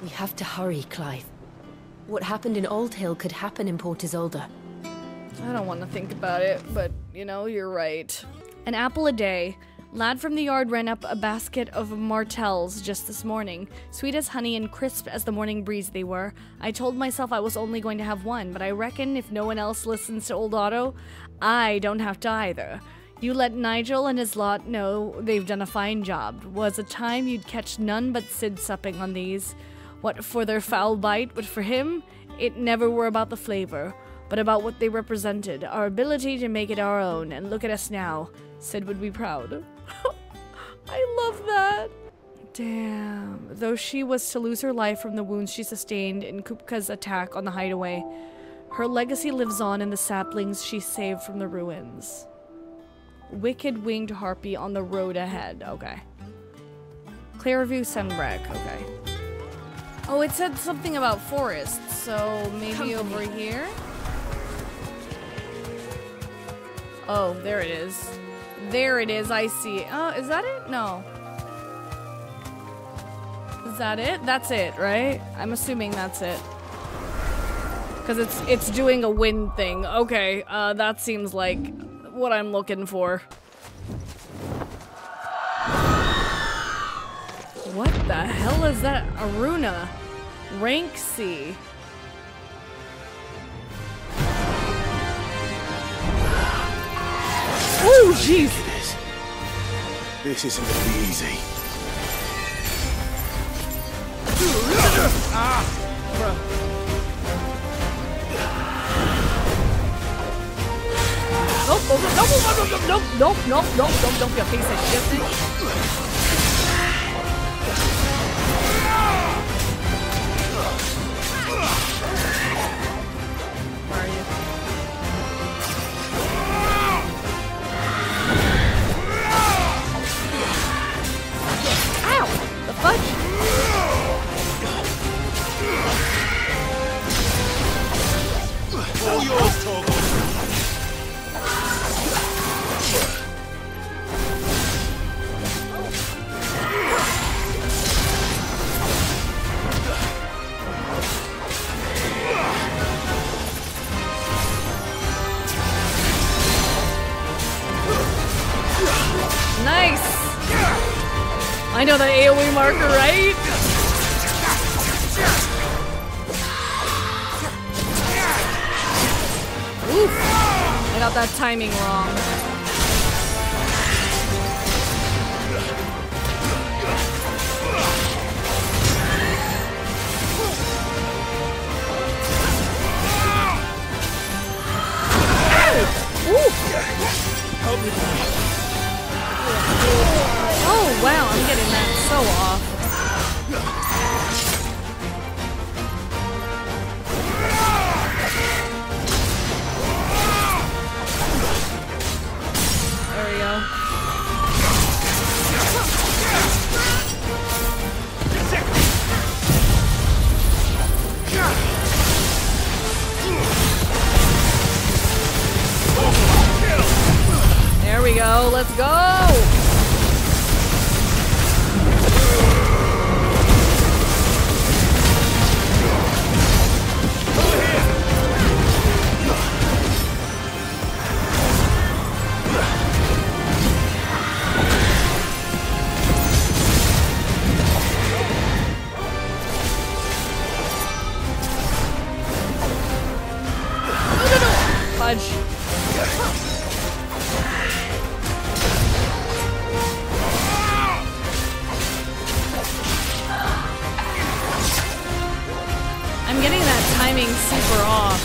We have to hurry, Clive. What happened in Old Hill could happen in Port Isolde. I don't want to think about it, but, you know, you're right. An apple a day. Lad from the yard ran up a basket of martels just this morning. Sweet as honey and crisp as the morning breeze they were. I told myself I was only going to have one, but I reckon if no one else listens to old Otto, I don't have to either. You let Nigel and his lot know they've done a fine job. Was a time you'd catch none but Sid supping on these. What for their foul bite, but for him, it never were about the flavor, but about what they represented, our ability to make it our own, and look at us now. Sid would be proud. I love that. Damn. Though she was to lose her life from the wounds she sustained in Kupka's attack on the hideaway, her legacy lives on in the saplings she saved from the ruins. Wicked winged harpy on the road ahead. Okay. Clearview Sunbreak. Okay. Oh, it said something about forests, so maybe over here? Oh, there it is. There it is, I see. Oh, is that it? No. Is that it? That's it, right? I'm assuming that's it. Because it's doing a wind thing. Okay, that seems like what I'm looking for. What the hell is that? Aruna. Rank C. Oh, jeez. This isn't gonna be easy. Ah, bro. Nope, you piece of shit thing. Where are you? Ow! The fudge! All yours, Torgal. Nice! I know that AoE marker, right? Oof! I got that timing wrong. Oh wow, I'm getting that so off. There we go. There we go, let's go! Fudge. I'm getting that timing super off.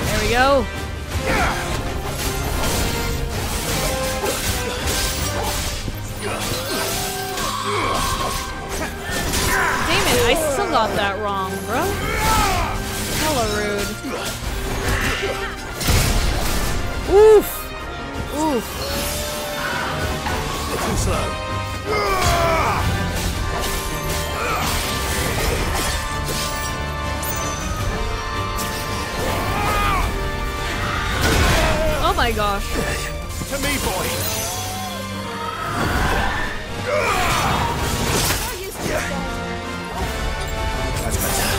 There we go. Damn it, I still got that wrong, bro. Hella rude. Oof. Oof. Too slow. gosh. To me, boy! That's better.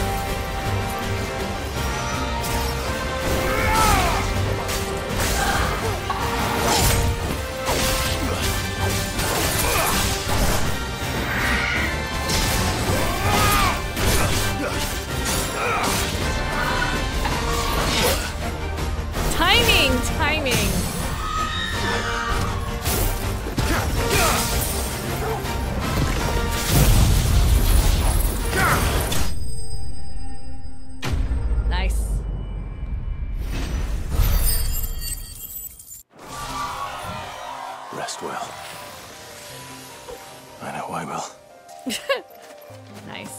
Timing! Nice. Rest well. I know I will. Nice.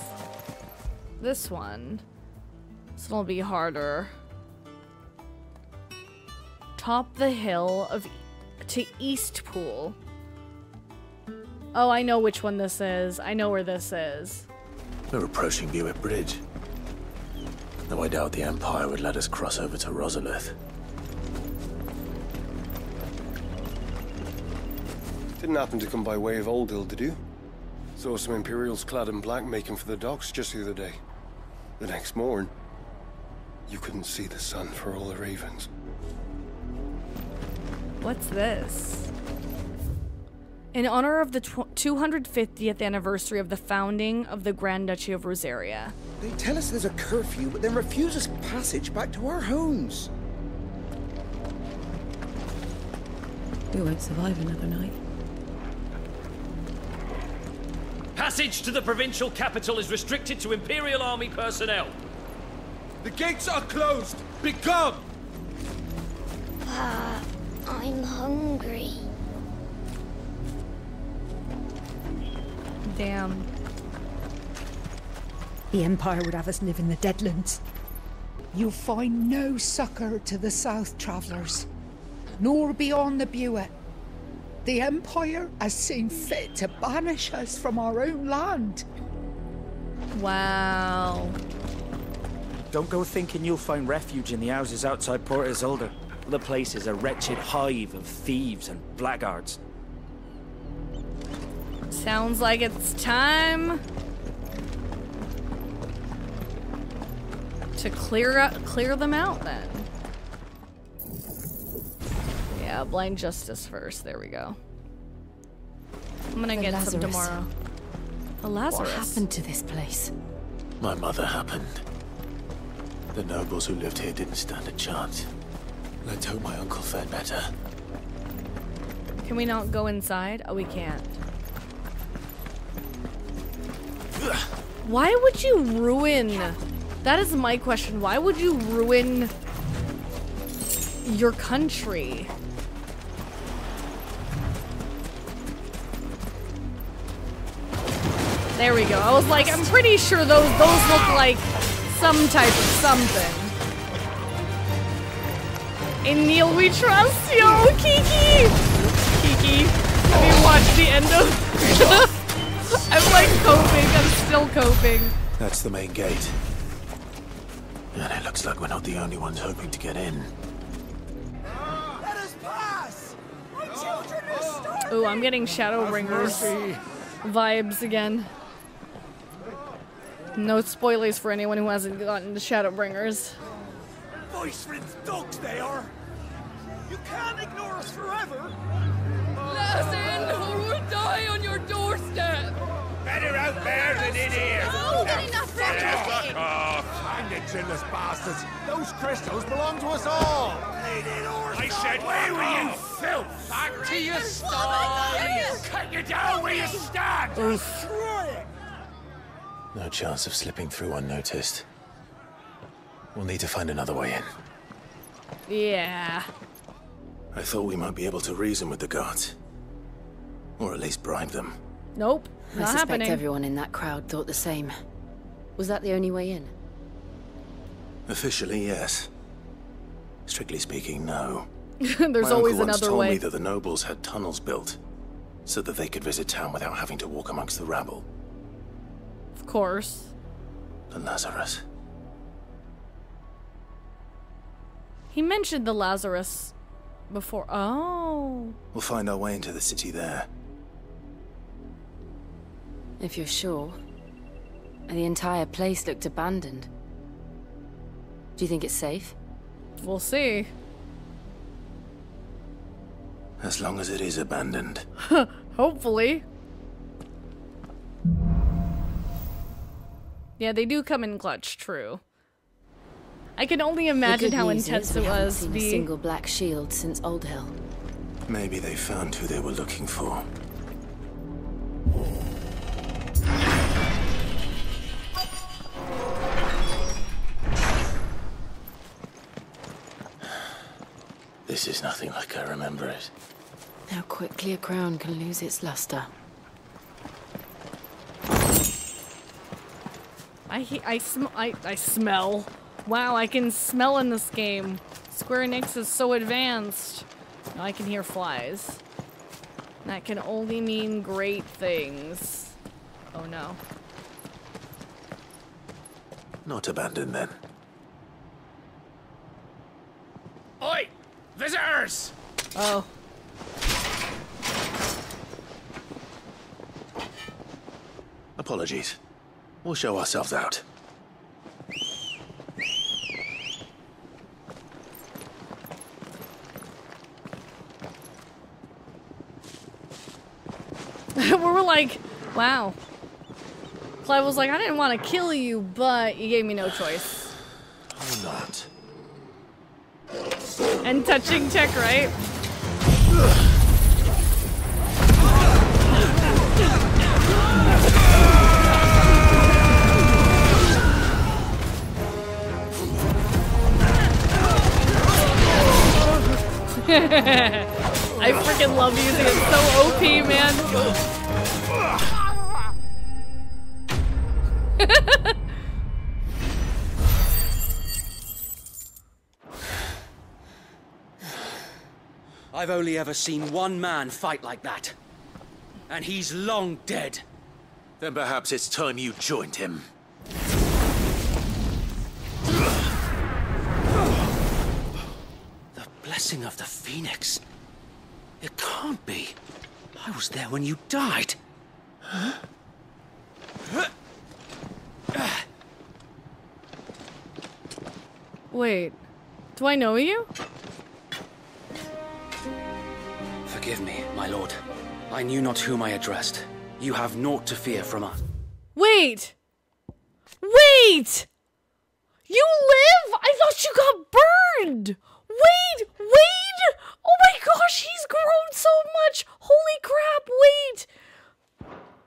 This one. This one will be harder. Top the hill to Eastpool. Oh, I know which one this is. I know where this is. We're approaching Buick Bridge. Though I doubt the Empire would let us cross over to Rosalith. Didn't happen to come by way of Old Hill, did you? Saw some Imperials clad in black making for the docks just the other day. The next morn, you couldn't see the sun for all the ravens. What's this? In honor of the 250th anniversary of the founding of the Grand Duchy of Rosaria. They tell us there's a curfew, but then refuse us passage back to our homes. We won't survive another night. Passage to the provincial capital is restricted to Imperial Army personnel. The gates are closed! Begone! I'm hungry. Damn. The Empire would have us live in the Deadlands. You'll find no succor to the South Travellers, nor beyond the Buet. The Empire has seen fit to banish us from our own land. Wow. Don't go thinking you'll find refuge in the houses outside Port Isolde. The place is a wretched hive of thieves and blackguards. Sounds like it's time to clear them out then. Yeah, blind justice first. There we go. I'm gonna get some tomorrow. The Lazarus. What happened to this place? My mother happened. The nobles who lived here didn't stand a chance. Let's hope my uncle fared better. Can we not go inside? Oh, we can't. Why would you ruin? That is my question. Why would you ruin your country? There we go. I was like, I'm pretty sure those look like some type of something. In Neil we trust, yo, Kiki! Kiki, have you watched the end of... I'm like coping, I'm still coping. That's the main gate. And it looks like we're not the only ones hoping to get in. Let us pass! My children are starving! Ooh, I'm getting Shadowbringers vibes again. No spoilers for anyone who hasn't gotten the Shadowbringers. Voice-ridden dogs they are! You can't ignore us forever! Let us in, or we'll die on your doorstep! Better out there than in here! Oh, getting that fresh Find the chinless bastards! Those crystals belong to us all! I said, where were you, filth? Back to your sties! Cut you down where you stand! No chance of slipping through unnoticed. We'll need to find another way in. Yeah. I thought we might be able to reason with the guards. Or at least bribe them. Nope, I not suspect happening. everyone in that crowd thought the same. Was that the only way in? Officially, yes. Strictly speaking, no. There's My always uncle once another told way. me that the nobles had tunnels built so that they could visit town without having to walk amongst the rabble. Of course. The Lazarus. He mentioned the Lazarus Before... Oh. We'll find our way into the city there. If you're sure. The entire place looked abandoned. Do you think it's safe? We'll see. As long as it is abandoned. Hopefully. Yeah, they do come in clutch, true. I can only imagine how intense it was. A single black shield since Old Hill. Maybe they found who they were looking for. This is nothing like I remember it. How quickly a crown can lose its luster. I smell. Wow, I can smell in this game. Square Enix is so advanced. Now I can hear flies. That can only mean great things. Oh no. Not abandoned then. Oi! Visitors! Oh. Apologies. We'll show ourselves out. We're like, wow. Clive was like, I didn't want to kill you, but you gave me no choice. Or not. And touching tech, right? I freaking love using it. So OP, man. I've only ever seen one man fight like that. And he's long dead. Then perhaps it's time you joined him. The blessing of the Phoenix. It can't be. I was there when you died. Wait, do I know you? Forgive me, my lord. I knew not whom I addressed. You have naught to fear from us. Wait! Wait! You live? I thought you got burned! Wait! Wait! Oh my gosh, he's grown so much! Holy crap, wait!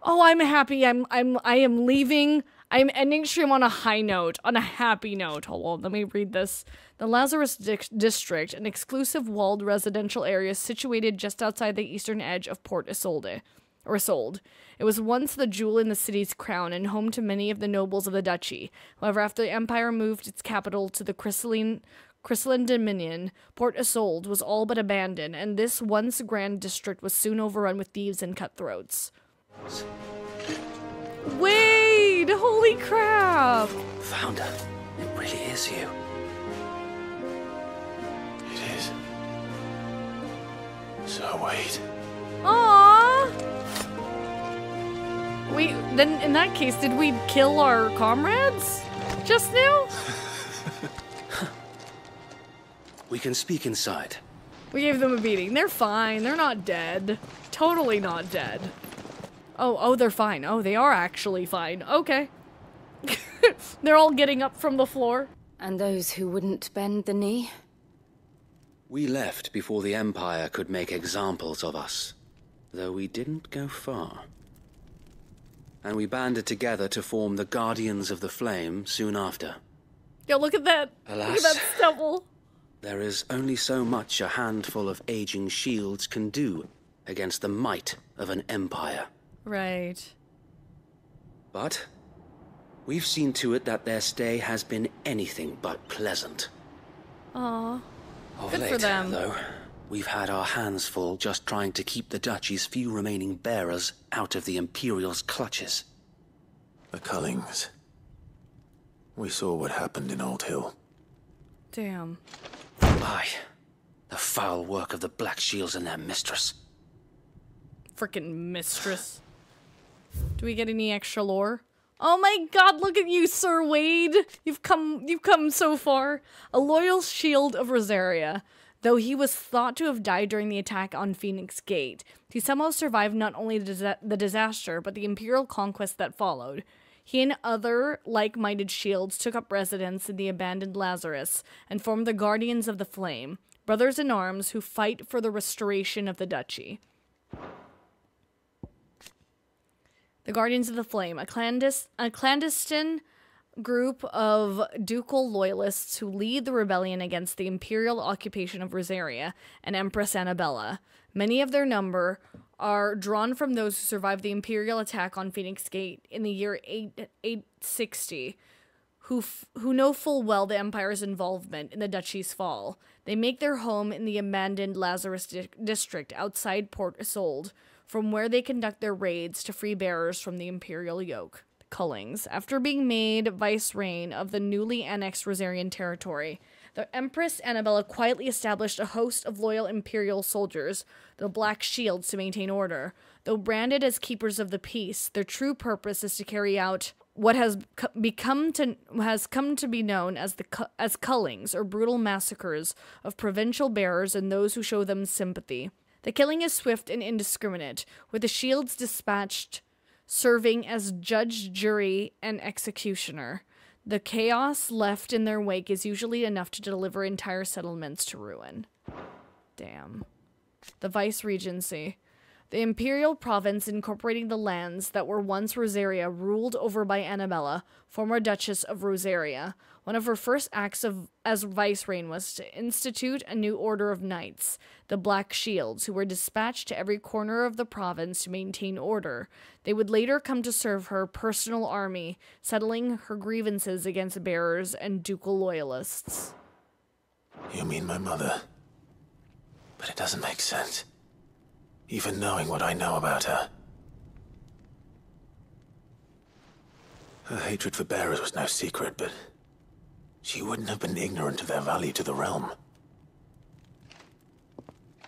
Oh, I'm happy. I am leaving. I'm ending stream on a high note, on a happy note. Hold on, let me read this. The Lazarus District, an exclusive walled residential area situated just outside the eastern edge of Port Isolde. It was once the jewel in the city's crown and home to many of the nobles of the duchy. However, after the empire moved its capital to the crystalline dominion, Port Isolde was all but abandoned, and this once grand district was soon overrun with thieves and cutthroats. Wait! Holy crap! Founder, it really is you. It is. So wait. Aww! Wait, then in that case, did we kill our comrades just now? We can speak inside. We gave them a beating. They're fine. They're not dead. Totally not dead. Oh, they're fine. Oh, they are actually fine. Okay. They're all getting up from the floor. And those who wouldn't bend the knee? We left before the Empire could make examples of us, though we didn't go far. And we banded together to form the Guardians of the Flame soon after. Yo, look at that. Alas, look at that stubble. There is only so much a handful of aging shields can do against the might of an empire. Right. But we've seen to it that their stay has been anything but pleasant. Aw. Of Good late, for them. though, we've had our hands full just trying to keep the Duchy's few remaining bearers out of the Imperial's clutches. The Cullings. We saw what happened in Old Hill. Damn. Aye. The foul work of the Black Shields and their mistress. Frickin' mistress. Do we get any extra lore? Oh my god, look at you, Sir Wade! You've come so far. A loyal shield of Rosaria. Though he was thought to have died during the attack on Phoenix Gate, he somehow survived not only the disaster, but the Imperial conquest that followed. He and other like-minded shields took up residence in the abandoned Lazarus and formed the Guardians of the Flame, brothers in arms who fight for the restoration of the duchy. The Guardians of the Flame, a clandestine group of ducal loyalists who lead the rebellion against the imperial occupation of Rosaria and Empress Annabella. Many of their number are drawn from those who survived the imperial attack on Phoenix Gate in the year 860, who know full well the Empire's involvement in the duchy's fall. They make their home in the abandoned Lazarus district outside Port Isolde, from where they conduct their raids to free bearers from the imperial yoke. The Cullings, after being made vicereign of the newly annexed Rosarian territory, the Empress Annabella quietly established a host of loyal imperial soldiers, the Black Shields, to maintain order. Though branded as keepers of the peace, their true purpose is to carry out what has come to be known as cullings, or brutal massacres of provincial bearers and those who show them sympathy. The killing is swift and indiscriminate, with the shields dispatched serving as judge, jury, and executioner. The chaos left in their wake is usually enough to deliver entire settlements to ruin. Damn. The Vice-Regency. The imperial province incorporating the lands that were once Rosaria, ruled over by Annabella, former Duchess of Rosaria. One of her first acts as vicereign was to institute a new order of knights, the Black Shields, who were dispatched to every corner of the province to maintain order. They would later come to serve her personal army, settling her grievances against bearers and ducal loyalists. You mean my mother? But it doesn't make sense. Even knowing what I know about her. Her hatred for bearers was no secret, but she wouldn't have been ignorant of their value to the realm.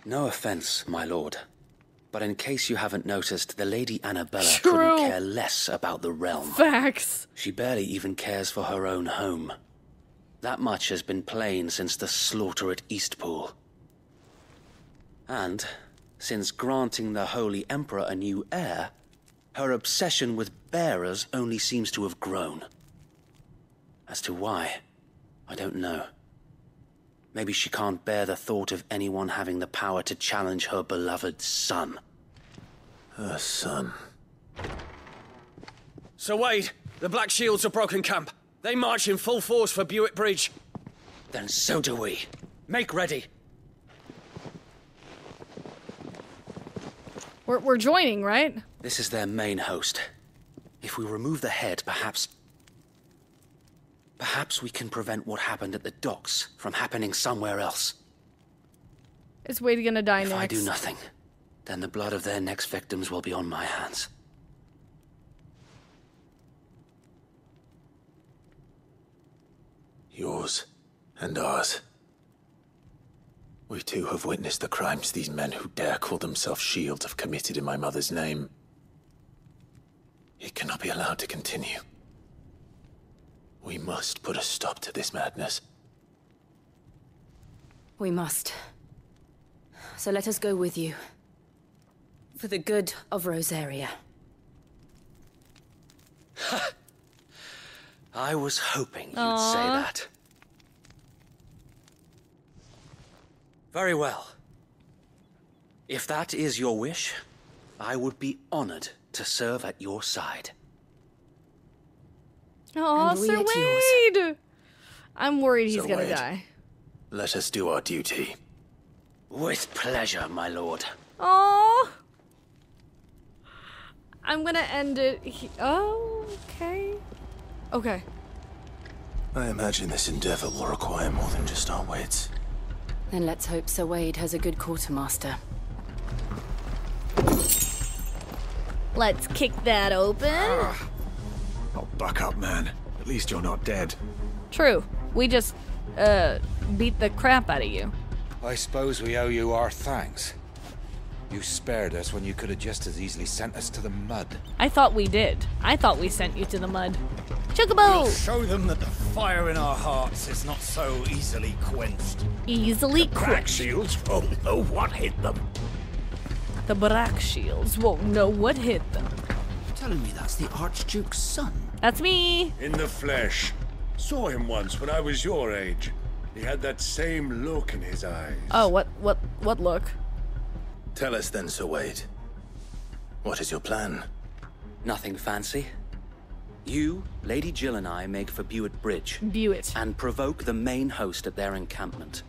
No offense, my lord, but in case you haven't noticed, the Lady Annabella couldn't care less about the realm. Facts. She barely even cares for her own home. That much has been plain since the slaughter at Eastpool. And since granting the Holy Emperor a new heir, her obsession with bearers only seems to have grown. As to why, I don't know. Maybe she can't bear the thought of anyone having the power to challenge her beloved son. Her son. Sir Wade, the Black Shields have broken camp. They march in full force for Buick Bridge. Then so do we. Make ready. We're joining, right? This is their main host. If we remove the head, perhaps we can prevent what happened at the docks from happening somewhere else. Is Wade gonna die next? If I do nothing, then the blood of their next victims will be on my hands. Yours and ours. We too have witnessed the crimes these men who dare call themselves shields have committed in my mother's name. It cannot be allowed to continue. We must put a stop to this madness. We must. So let us go with you. For the good of Rosaria. I was hoping you'd say that. Very well. If that is your wish, I would be honored to serve at your side. Oh, Sir Wade! I'm worried he's gonna die. Let us do our duty. With pleasure, my lord. Oh, I'm gonna end it. Oh, okay. Okay. I imagine this endeavor will require more than just our wits. Then let's hope Sir Wade has a good quartermaster. Let's kick that open. Oh, buck up, man. At least you're not dead. True. We just, beat the crap out of you. I suppose we owe you our thanks. You spared us when you could have just as easily sent us to the mud. I thought we did. I thought we sent you to the mud. Chocobo! We'll show them that the fire in our hearts is not so easily quenched. Easily Black quenched. Shields won't know what hit them. The Black Shields won't know what hit them. Telling me that's the Archduke's son? That's me. In the flesh. Saw him once when I was your age. He had that same look in his eyes. Oh, what look? Tell us then, Sir Wade. What is your plan? Nothing fancy. You, Lady Jill and I make for Buett Bridge. And provoke the main host at their encampment.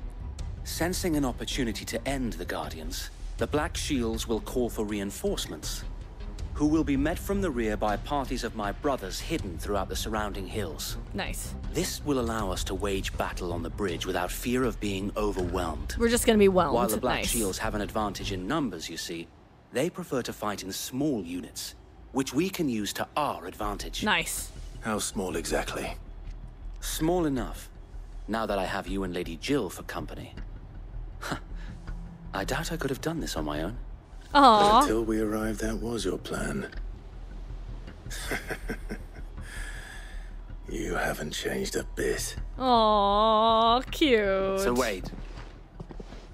Sensing an opportunity to end the Guardians, the Black Shields will call for reinforcements, who will be met from the rear by parties of my brothers hidden throughout the surrounding hills. Nice. This will allow us to wage battle on the bridge without fear of being overwhelmed. We're just gonna be whelmed. While the Black Nice. Shields have an advantage in numbers, you see, they prefer to fight in small units, which we can use to our advantage. Nice. How small exactly? Small enough, now that I have you and Lady Jill for company. I doubt I could have done this on my own. But until we arrived, that was your plan. You haven't changed a bit. Aww, cute. So wait.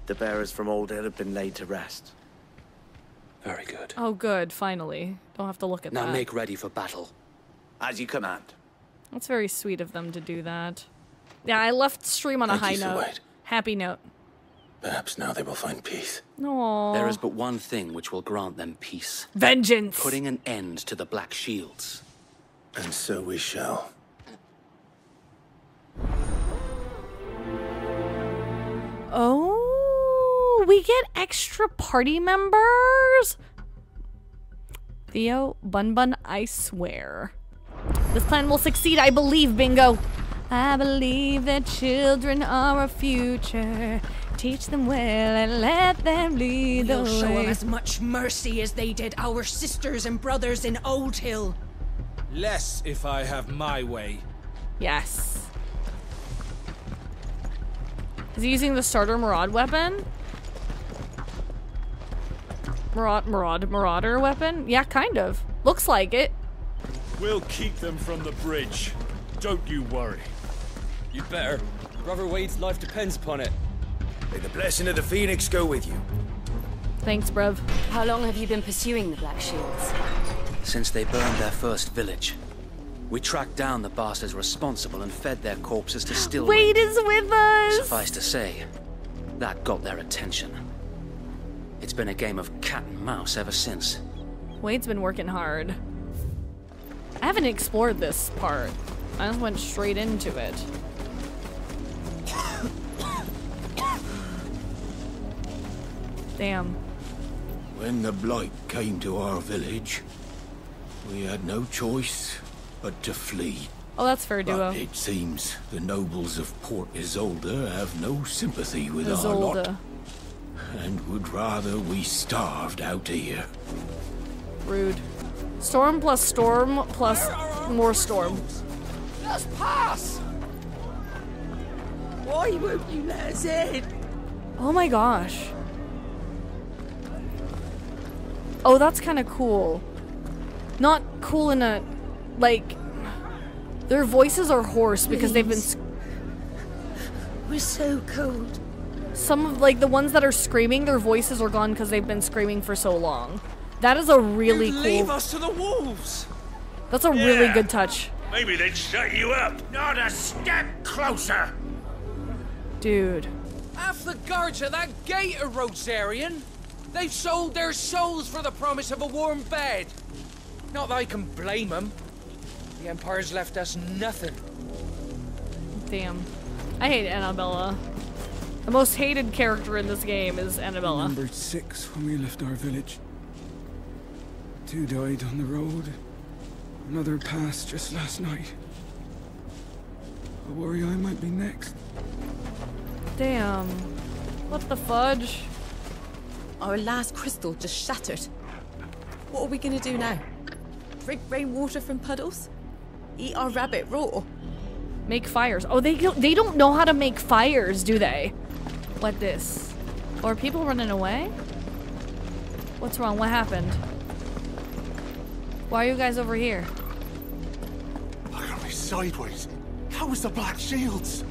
The bearers from Old Hill have been laid to rest. Very good. Oh, good. Finally. Don't have to look at Now that. make ready for battle. As you command. That's very sweet of them to do that. Yeah, I left stream on a high Thank you, Sir note. Wade. Happy note. Perhaps now they will find peace. Aww. There is but one thing which will grant them peace. Vengeance! Putting an end to the Black Shields. And so we shall. Oh, we get extra party members? Theo, Bun Bun, I swear. This plan will succeed, I believe, Bingo. I believe that children are our future. Teach them well and let them lead the We'll show way. them as much mercy as they did our sisters and brothers in Old Hill. Less if I have my way. Yes. Is he using the starter Maraud weapon? Marauder weapon? Yeah, kind of. Looks like it. We'll keep them from the bridge. Don't you worry. You'd better. Brother Wade's life depends upon it. May the blessing of the Phoenix go with you. Thanks, bruv. How long have you been pursuing the Black Shields? Since they burned their first village. We tracked down the bastards responsible and fed their corpses to Stillwind. Wade is with us! Suffice to say, that got their attention. It's been a game of cat and mouse ever since. Wade's been working hard. I haven't explored this part. I just went straight into it. Damn. When the Blight came to our village, we had no choice but to flee. Oh, that's fair, duo. But it seems the nobles of Port Isolde have no sympathy with our Isolde. lot, and would rather we starved out here. Rude. Storm plus more storm. Let's pass! Why won't you let us in? Oh my gosh. Oh, that's kind of cool. Not cool in a, like, their voices are hoarse because they've been... We're so cold. Some of, like, the ones that are screaming, their voices are gone because they've been screaming for so long. That is a really cool... Leave us to the wolves! That's a really good touch. Maybe they'd shut you up. Not a step closer! Dude. Half the guards at that gate are Rosarian. They've sold their souls for the promise of a warm bed. Not that I can blame them. The Empire's left us nothing. Damn. I hate Annabella. The most hated character in this game is Annabella. We numbered 6 when we left our village. 2 died on the road. Another passed just last night. I worry I might be next. Damn. What the fudge? Our last crystal just shattered. What are we gonna do now? Drink rainwater from puddles? Eat our rabbit raw? Make fires. Oh, they don't know how to make fires, do they? What this? Or people running away? What's wrong? What happened? Why are you guys over here? Look at me sideways. How was the Black Shields?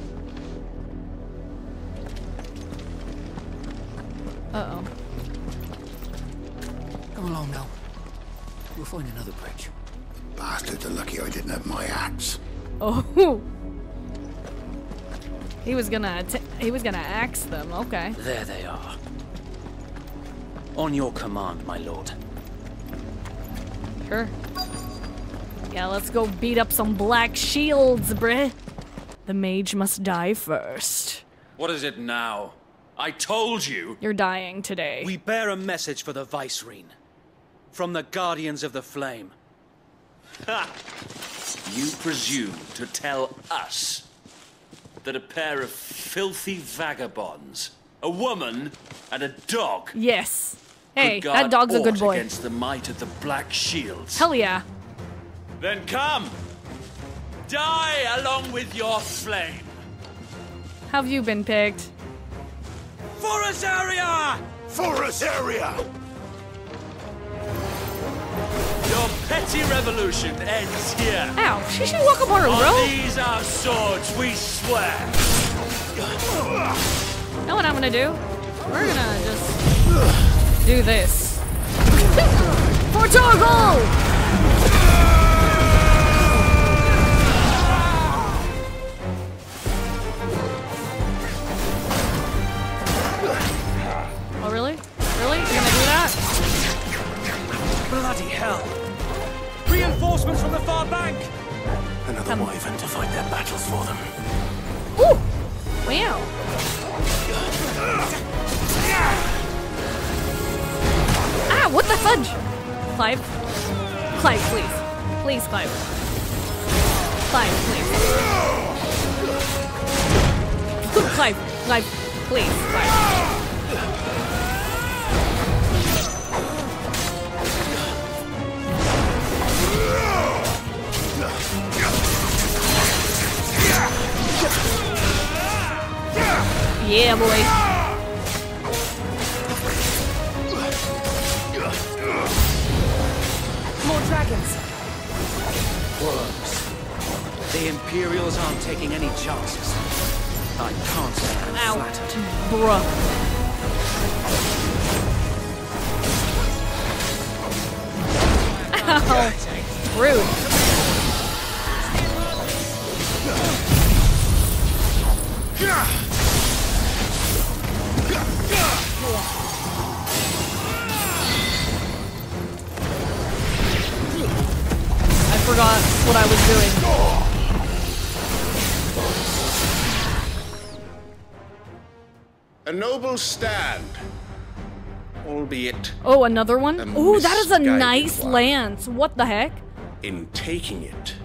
Uh-oh. Come along now. We'll find another bridge. Bastards are lucky I didn't have my axe. Oh. He was gonna axe them. Okay. There they are. On your command, my lord. Sure. Yeah, let's go beat up some black shields, bruh. The mage must die first. What is it now? I told you! You're dying today. We bear a message for the Vicereine. From the Guardians of the Flame. Ha! You presume to tell us that a pair of filthy vagabonds, a woman and a dog, yes. Hey, could guard that dog's a good aught boy. against the might of the Black Shields? Hell yeah. Then come! Die along with your flame! Have you been picked? Forest area! Forest area! Your petty revolution ends here. Ow, she should walk up on her, On bro. these our swords, we swear. Know what I'm gonna do? We're gonna just do this. For Torgal! Oh, really? Really? You're gonna do that? Bloody hell! Reinforcements from the far bank! Another wyvern to fight their battles for them. Ooh! Wow. Ah, what the fudge? Clive? Clive, please. Please, Clive. Clive, please. Clive, Clive, please, Clive. Yeah, boy. More dragons! Worms. The Imperials aren't taking any chances. I can't say I'm flattered. Bruh. Ow. Rude. I forgot what I was doing. A noble stand, albeit. Oh, another one? A Oh, that is a misguided nice one. lance. What the heck? In taking it,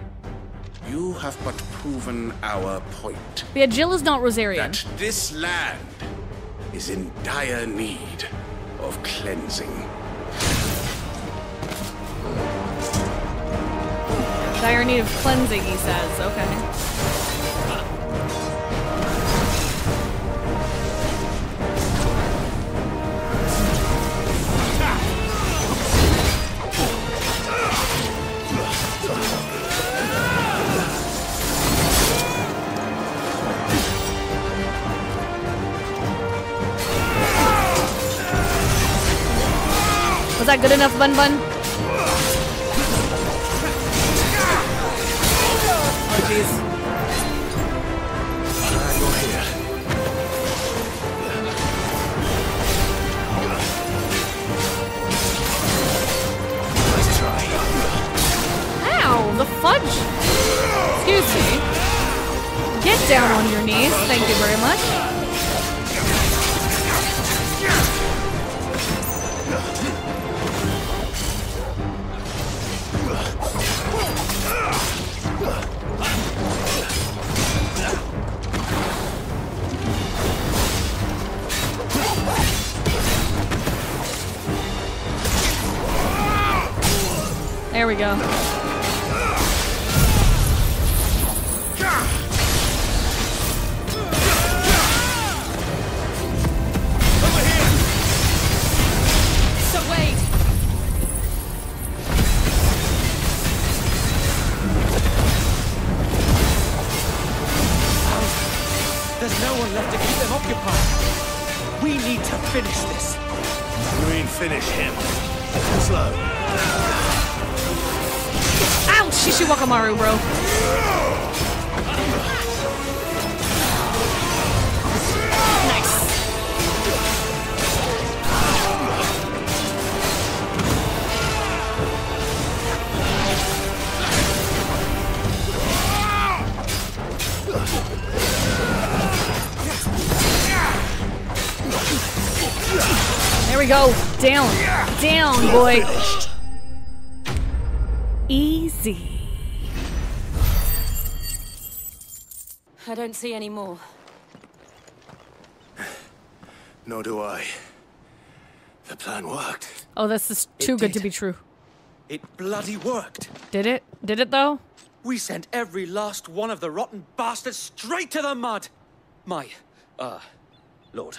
you have but proven our point. The Agil is not Rosarian. That this land is in dire need of cleansing. Dire need of cleansing, he says. Okay. Was that good enough, Bun Bun? Oh, jeez. You're here. Let's try. Ow, the fudge. Excuse me. Get down on your knees. Thank you very much. There we go. Over here! one left to keep them occupied. We need to finish this. You mean finish him? Slow. Ouch! Shishiwakamaru, bro. Nice. There we go. Down. Down, boy. Easy. I don't see any more. Nor do I. The plan worked. Oh, this is too good to be true. It bloody worked. Did it? Did it, though? We sent every last one of the rotten bastards straight to the mud. My, Lord.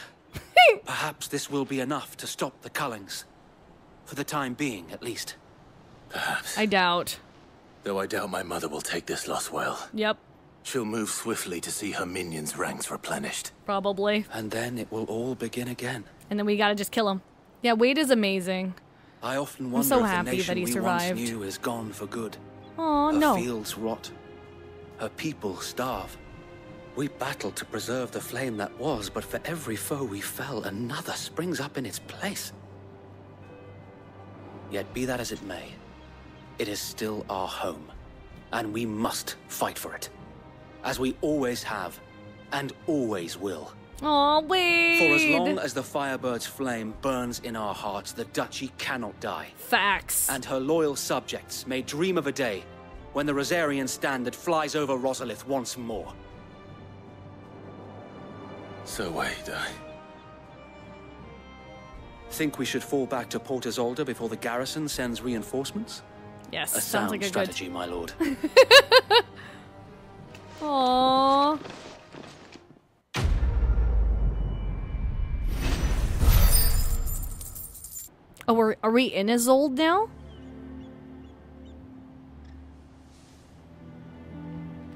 Perhaps this will be enough to stop the Cullings. For the time being, at least. Perhaps. I doubt. Though I doubt my mother will take this loss well. Yep. She'll move swiftly to see her minions' ranks replenished. Probably. And then it will all begin again. And then we gotta just kill him. Yeah, Wade is amazing. I often I'm wonder so if the happy nation that he we survived. once knew is gone for good. Oh, Her no. fields rot. Her people starve. We battled to preserve the flame that was, but for every foe we fell, another springs up in its place. Yet be that as it may, it is still our home, and we must fight for it. As we always have, and always will. Aw, Wade! For as long as the Firebird's flame burns in our hearts, the Duchy cannot die. Facts. And her loyal subjects may dream of a day when the Rosarian standard flies over Rosalith once more. So Wade, Think we should fall back to Port Isolde before the garrison sends reinforcements? Yes, A sounds sound like a strategy, good... my lord. Aww. Oh, are we in Isolde now?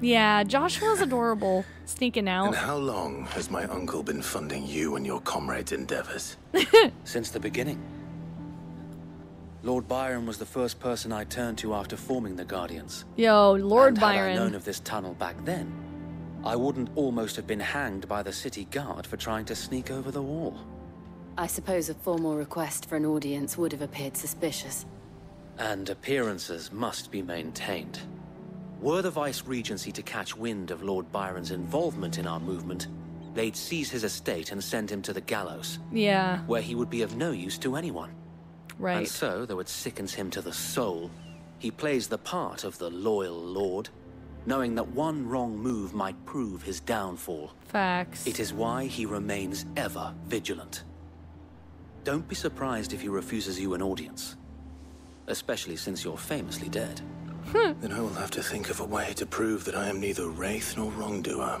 Yeah, Joshua's adorable. Sneaking out. And how long has my uncle been funding you and your comrades' endeavors? Since the beginning. Lord Byron was the first person I turned to after forming the Guardians. Yo, Lord and Byron. Had I known of this tunnel back then, I wouldn't almost have been hanged by the city guard for trying to sneak over the wall. I suppose a formal request for an audience would have appeared suspicious. And appearances must be maintained. Were the Vice-Regency to catch wind of Lord Byron's involvement in our movement, they'd seize his estate and send him to the gallows. Yeah. Where he would be of no use to anyone. Right. And so, though it sickens him to the soul, he plays the part of the loyal lord, knowing that one wrong move might prove his downfall. Facts. It is why he remains ever vigilant. Don't be surprised if he refuses you an audience. Especially since you're famously dead. Then I will have to think of a way to prove that I am neither wraith nor wrongdoer.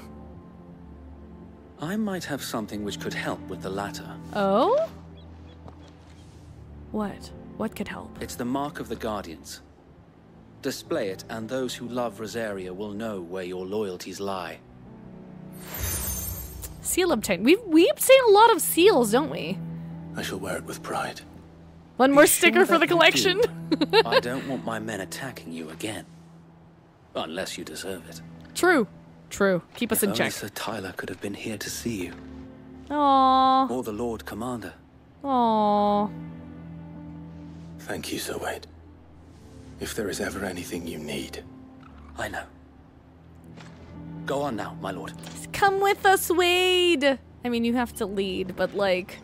I might have something which could help with the latter. Oh? What? What could help? It's the mark of the Guardians. Display it, and those who love Rosaria will know where your loyalties lie. Seal obtained. We obtain a lot of seals, don't we? I shall wear it with pride. One more sticker for the collection. I don't want my men attacking you again. Unless you deserve it. True. True. Keep us in Only check. Sir Tyler could have been here to see you. Aww. Or the Lord Commander. Aww. Thank you, Sir Wade. If there is ever anything you need. I know. Go on now, my lord. Come with us, Wade. I mean, you have to lead, but like...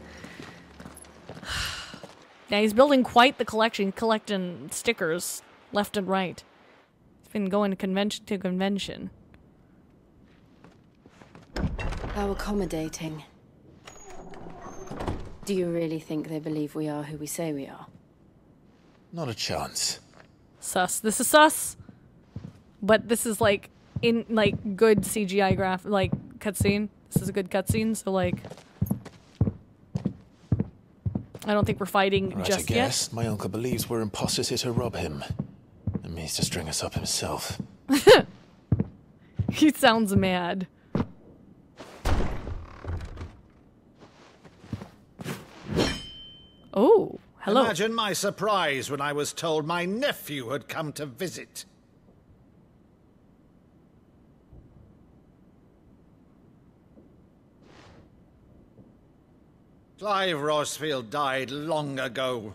Yeah, he's building quite the collection, collecting stickers left and right. He's been going convention to convention. How accommodating. Do you really think they believe we are who we say we are? Not a chance. Sus. This is sus. But this is like, in like, good CGI like, cutscene. This is a good cutscene, so like... I don't think we're fighting Right, just I guess. yet. My uncle believes we're impostor to rob him. And means to string us up himself. He sounds mad. Hello. Imagine my surprise when I was told my nephew had come to visit. Clive Rosfield died long ago.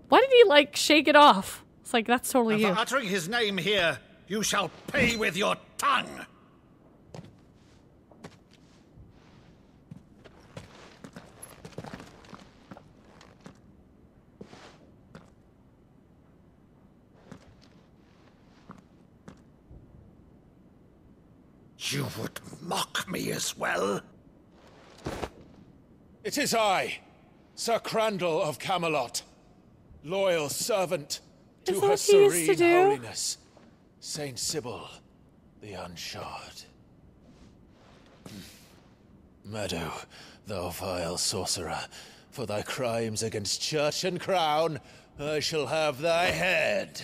Why did he, like, shake it off? It's like, that's totally And you. for uttering his name here, you shall pay with your tongue. You would mock me as well? It is I, Sir Crandall of Camelot, loyal servant to Is her that what he used to serene do? holiness, Saint Sybil the Unshod. Meadow, thou vile sorcerer, for thy crimes against church and crown, I shall have thy head.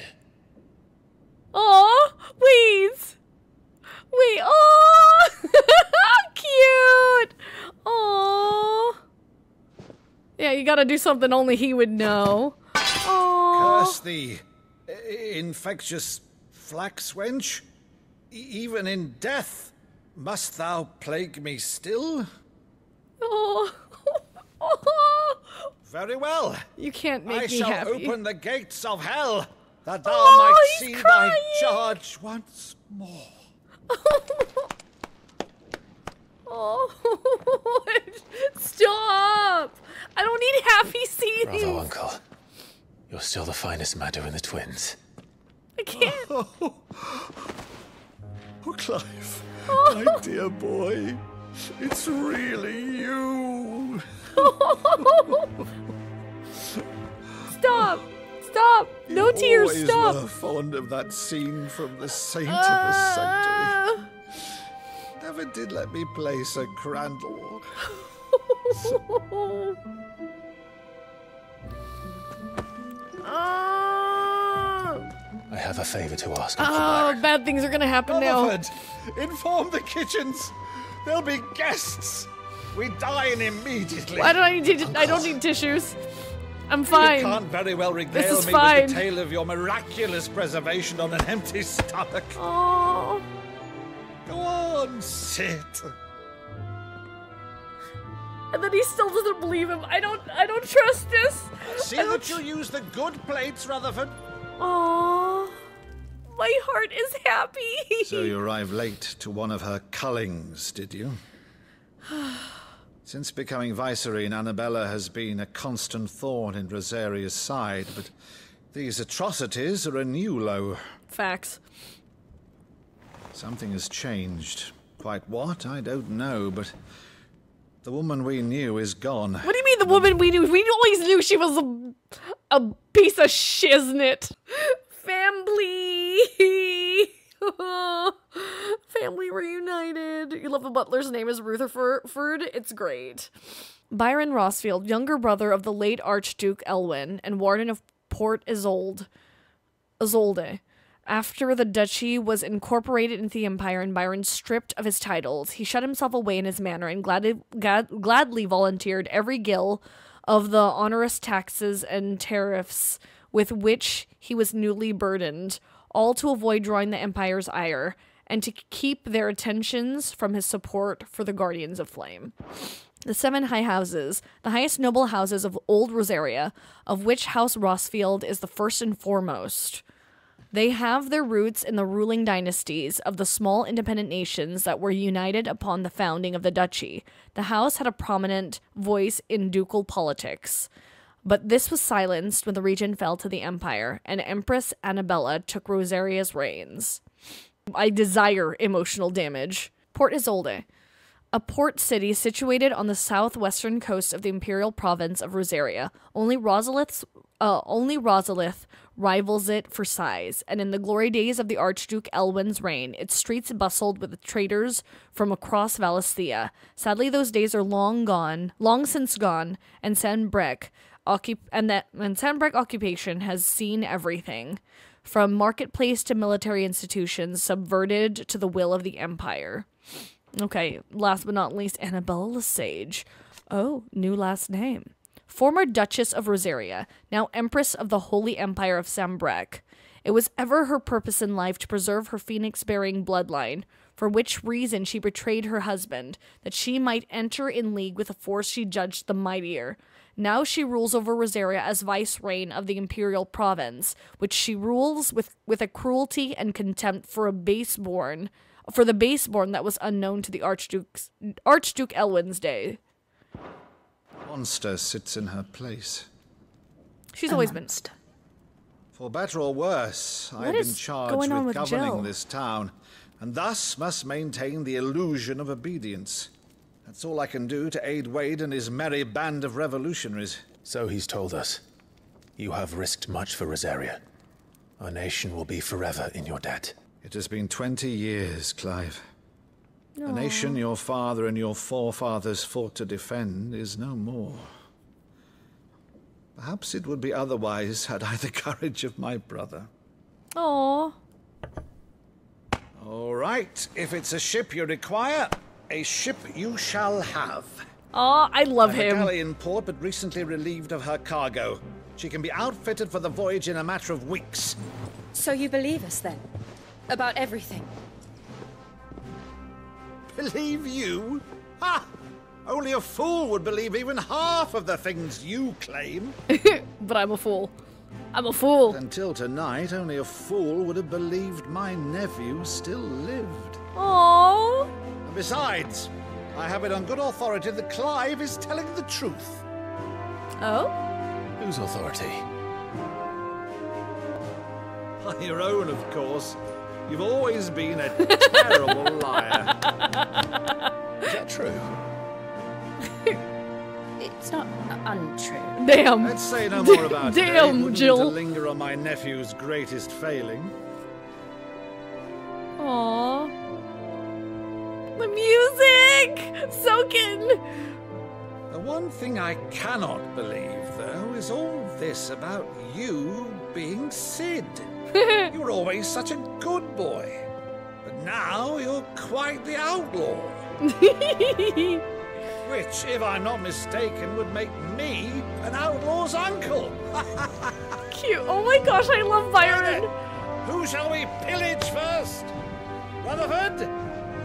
Aw, please. Wait, oh, cute. Oh, yeah, you gotta do something only he would know. Oh, Curse thee, infectious flax wench. Even in death, must thou plague me still? oh, oh. Very well. You can't make I me shall happy. open the gates of hell, that thou Oh, might he's see crying. thy charge once more. Oh, stop! I don't need happy scenes. Bravo, Uncle. You're still the finest Meadow in the twins. I can't. Oh, Clive, my dear boy, it's really you. Stop! Stop! No tears, Always stop! were fond of that scene from The Saint of the Sanctuary. Never did let me play Sir Crandall. I have a favor to ask, Uncle Oh, Byron. bad things are gonna happen now. Rutherford, inform the kitchens. There'll be guests. We dine immediately. I don't need tissues. I'm fine. You can't very well regale This is me fine. with the tale of your miraculous preservation on an empty stomach. Oh. Go on, sit. And then he still doesn't believe him. I don't trust this. See that you use the good plates, Rutherford. Oh, my heart is happy. So you arrived late to one of her cullings, did you? Since becoming Vicereine, Annabella has been a constant thorn in Rosaria's side, but these atrocities are a new low. Facts. Something has changed. Quite what, I don't know, but the woman we knew is gone. What do you mean the woman we knew? We always knew she was a piece of shiznit. Family. Family reunited. You love the butler's name is Rutherford. It's great. Byron Rosfield, younger brother of the late Archduke Elwyn and warden of Port Isolde. After the duchy was incorporated into the empire and Byron stripped of his titles, he shut himself away in his manor and gladly volunteered every gill of the onerous taxes and tariffs with which he was newly burdened, all to avoid drawing the empire's ire and to keep their attentions from his support for the Guardians of Flame. The seven high houses, the highest noble houses of old Rosaria, of which House Rosfield is the first and foremost. They have their roots in the ruling dynasties of the small independent nations that were united upon the founding of the duchy. The house had a prominent voice in ducal politics, but this was silenced when the region fell to the empire, and Empress Annabella took Rosaria's reins. I desire emotional damage. Port Isolde, a port city situated on the southwestern coast of the imperial province of Rosaria. Only Rosalith rivals it for size, and in the glory days of the Archduke Elwyn's reign, its streets bustled with traders from across Valisthea. Sadly, those days are long since gone, and Sanbreque occupation has seen everything, from marketplace to military institutions, subverted to the will of the empire. Okay, last but not least, Annabella Lesage. Oh, new last name. former Duchess of Rosaria, now Empress of the Holy Empire of Sambrek. It was ever her purpose in life to preserve her phoenix-bearing bloodline, for which reason she betrayed her husband, that she might enter in league with a force she judged the mightier. Now she rules over Rosaria as vice-reign of the imperial province, which she rules with a cruelty and contempt for the baseborn that was unknown to the Archduke Elwin's day. Monster sits in her place. She's always been. For better or worse, I've been charged with governing this town, and thus must maintain the illusion of obedience. That's all I can do to aid Wade and his merry band of revolutionaries. So he's told us. You have risked much for Rosaria. Our nation will be forever in your debt. It has been 20 years, Clive. The nation your father and your forefathers fought to defend is no more. Perhaps it would be otherwise had I the courage of my brother. Aww. All right, if it's a ship you require, a ship you shall have. Aw, I love him. A galley in port, but recently relieved of her cargo. She can be outfitted for the voyage in a matter of weeks. So you believe us then? About everything? Believe you? Ha! Only a fool would believe even half of the things you claim. But I'm a fool. I'm a fool. Until tonight, only a fool would have believed my nephew still lived. Aww. And besides, I have it on good authority that Clive is telling the truth. Oh? Whose authority? On your own, of course. You've always been a terrible liar. Is that true? It's not untrue. Damn. Let's say no more about it. Damn, Jill. To linger on my nephew's greatest failing. Aww. The music! Soaking! The one thing I cannot believe, though, is all this about you being Sid. You were always such a good boy. But now you're quite the outlaw. Which, if I'm not mistaken, would make me an outlaw's uncle. Cute. Oh my gosh, I love Byron. Who shall we pillage first? Rutherford,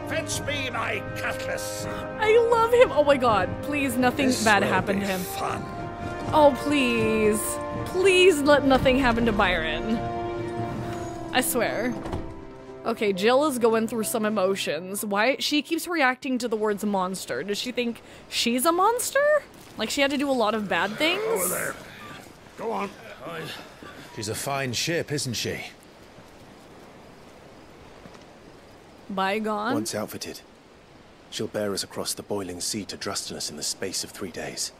fetch me my cutlass. I love him. Oh my god, please, nothing bad happen to him. Fun. Oh, please. Please let nothing happen to Byron. I swear. Okay, Jill is going through some emotions. Why? She keeps reacting to the words monster. Does she think she's a monster? Like she had to do a lot of bad things? Over there. Go on. She's a fine ship, isn't she? Bygone? Once outfitted, she'll bear us across the boiling sea to Drustinus in the space of 3 days.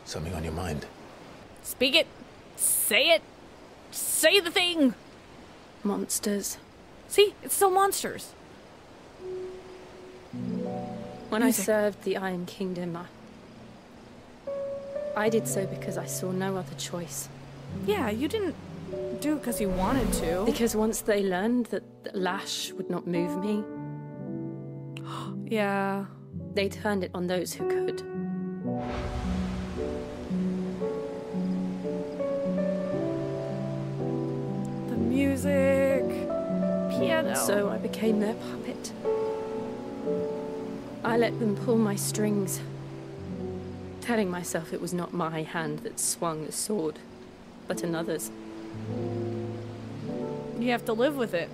Something on your mind? Speak it. Say it. Say the thing. Monsters. See, it's still monsters. When I served the Iron Kingdom, I did so because I saw no other choice. Yeah, you didn't do it because you wanted to. Because once they learned that lash would not move me... Yeah. They turned it on those who could. The music... piano. So I became their puppet. I let them pull my strings, telling myself it was not my hand that swung the sword, but another's. You have to live with it.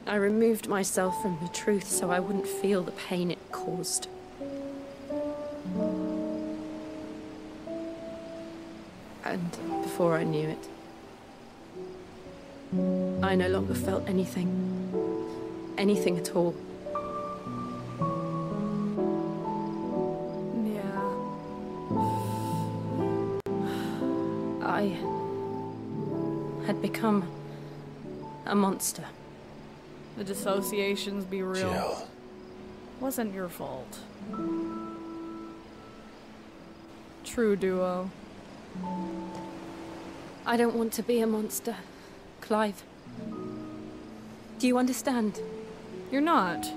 I removed myself from the truth so I wouldn't feel the pain it caused. And before I knew it, I no longer felt anything. Anything at all. Yeah. I had become a monster. The dissociations be real. Jill. Wasn't your fault. True duo. I don't want to be a monster, Clive. Do you understand? You're not.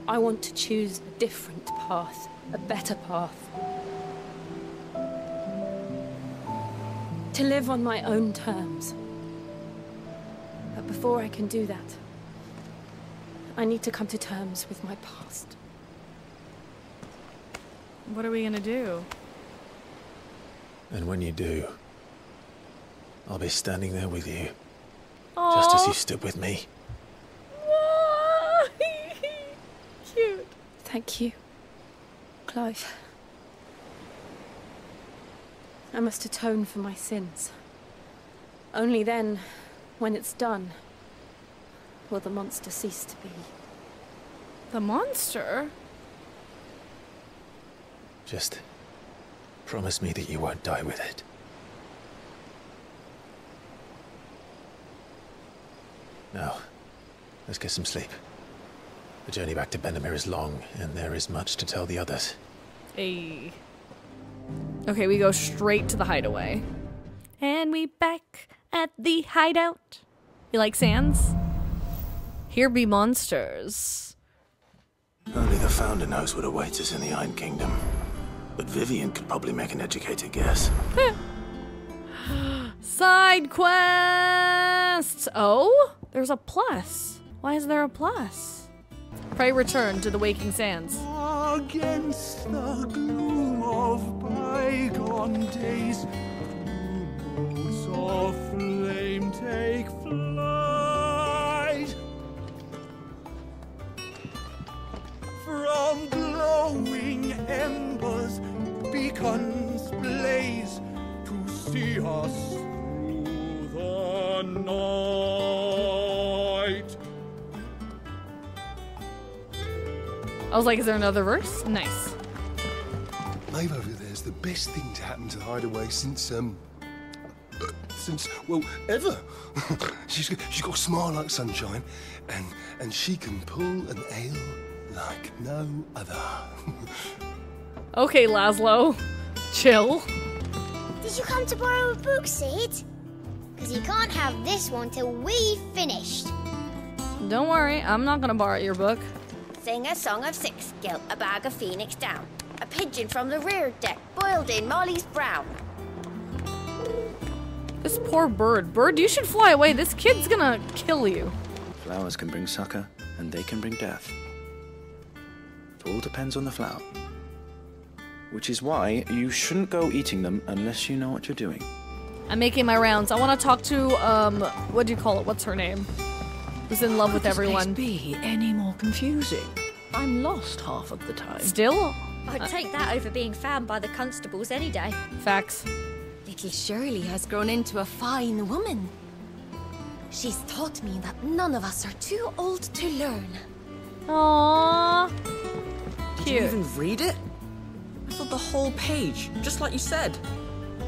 I want to choose a different path, a better path. To live on my own terms. But before I can do that, I need to come to terms with my past. What are we gonna do? And when you do, I'll be standing there with you. Aww. Just as you stood with me. Cute. Thank you, Clive. I must atone for my sins. Only then, when it's done, will the monster cease to be. The monster? Just promise me that you won't die with it. Now, let's get some sleep. The journey back to Benamir is long, and there is much to tell the others. Hey. Okay, we go straight to the hideaway. And we back at the hideout. You like Sans? Here be monsters. Only the Founder knows what awaits us in the Iron Kingdom. But Vivian could probably make an educated guess. Side quests! Oh? There's a plus. Why is there a plus? Pray return to the Waking Sands. Against the gloom of bygone days, moons of flame take flight. From glowing embers, beacons blaze to see us through the night. I was like, is there another verse? Nice. Maeve over there's the best thing to happen to the hideaway since, well, ever. she's got a smile like sunshine, and she can pull an ale like no other. Okay, Laszlo. Chill. Did you come to borrow a book, Sid? Because you can't have this one till we've finished. Don't worry, I'm not gonna borrow your book. Sing a song of six, gilt a bag of phoenix down. A pigeon from the rear deck, boiled in Molly's brown. This poor bird. Bird, you should fly away. This kid's gonna kill you. Flowers can bring succor, and they can bring death. It all depends on the flower. Which is why you shouldn't go eating them unless you know what you're doing. I'm making my rounds. I want to talk to, what do you call it? What's her name? Who's in love with everyone. Could this place be any more confusing? I'm lost half of the time. Still? I'd take that over being found by the constables any day. Facts. Little Shirley has grown into a fine woman. She's taught me that none of us are too old to learn. Aww. Did you even read it? I thought the whole page, just like you said.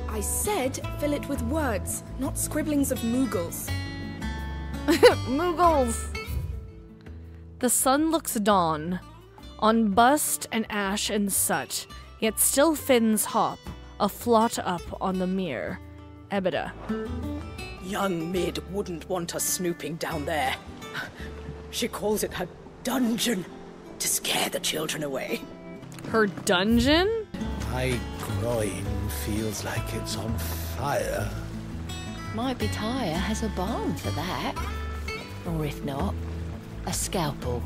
I said fill it with words, not scribblings of Moogles. Moogles. The sun looks dawn on bust and ash and such, yet still fins hop, a flot up on the mere. Ebida. Young Mid wouldn't want us snooping down there. She calls it her dungeon to scare the children away. Her dungeon? My groin feels like it's on fire. Might be Tyre has a balm for that. Or if not, a scalpel.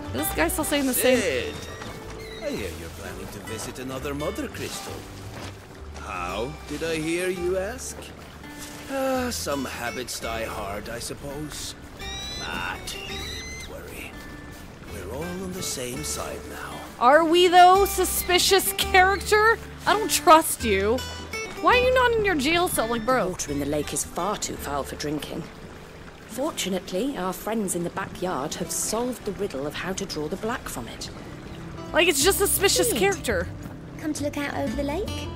Is this guy still saying the same? Sid, I hear you're planning to visit another Mother Crystal. How, did I hear you ask? Some habits die hard, I suppose. But don't worry. We're all on the same side now. Are we though, suspicious character? I don't trust you. Why are you not in your jail cell like bro? Water in the lake is far too foul for drinking. Fortunately, our friends in the backyard have solved the riddle of how to draw the black from it. Like, it's just suspicious character. Come to look out over the lake?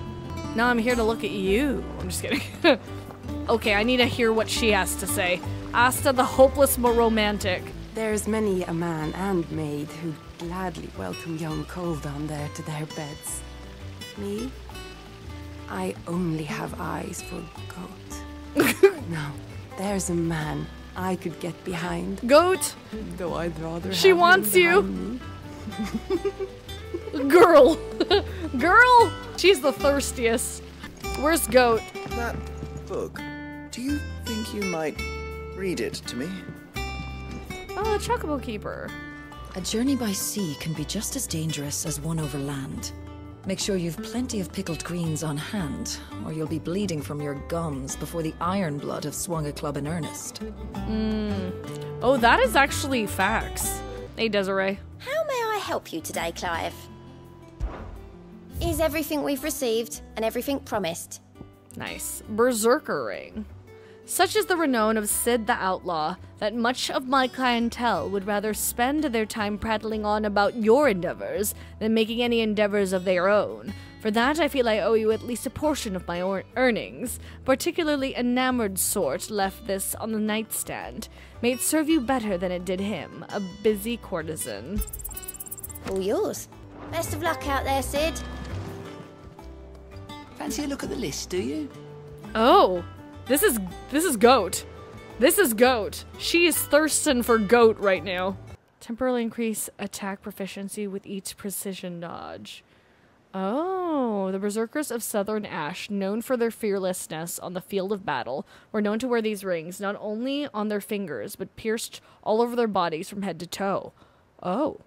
No, I'm here to look at you. I'm just kidding. Okay, I need to hear what she has to say. Asta the hopeless romantic. There's many a man and maid who'd gladly welcome young Coldan there to their beds. Me? I only have eyes for goat. No, there's a man I could get behind. Goat? Though I'd rather she have wants him you. Girl! Girl! She's the thirstiest. Where's Goat? That book. Do you think you might read it to me? Oh, the Chocobo Keeper. A journey by sea can be just as dangerous as one over land. Make sure you've plenty of pickled greens on hand, or you'll be bleeding from your gums before the iron blood have swung a club in earnest. Oh, that is actually facts. Hey, Desiree. How may I help you today, Clive? Is everything we've received and everything promised? Nice. Berserker Ring. Such is the renown of Sid the Outlaw that much of my clientele would rather spend their time prattling on about your endeavors than making any endeavors of their own. For that, I feel I owe you at least a portion of my earnings. Particularly enamored sort left this on the nightstand. May it serve you better than it did him, a busy courtesan. All yours. Best of luck out there, Sid. Fancy a look at the list, do you? Oh, this is Goat. This is Goat. She is thirsting for Goat right now. Temporarily increase attack proficiency with each precision dodge. Oh, the Berserkers of Southern Ash, known for their fearlessness on the field of battle, were known to wear these rings not only on their fingers, but pierced all over their bodies from head to toe. Oh.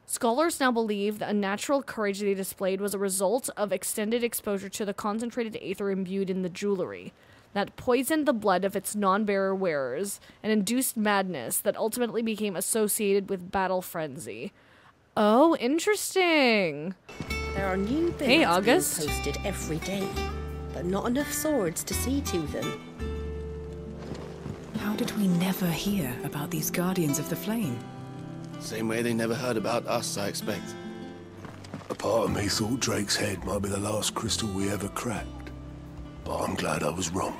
Scholars now believe the unnatural courage they displayed was a result of extended exposure to the concentrated aether imbued in the jewelry that poisoned the blood of its non-bearer wearers and induced madness that ultimately became associated with battle frenzy. Oh, interesting. There are new Hey, being August. posted every day, but not enough swords to see to them. How did we never hear about these Guardians of the Flame? Same way they never heard about us, I expect. A part of me thought Drake's head might be the last crystal we ever cracked. But I'm glad I was wrong.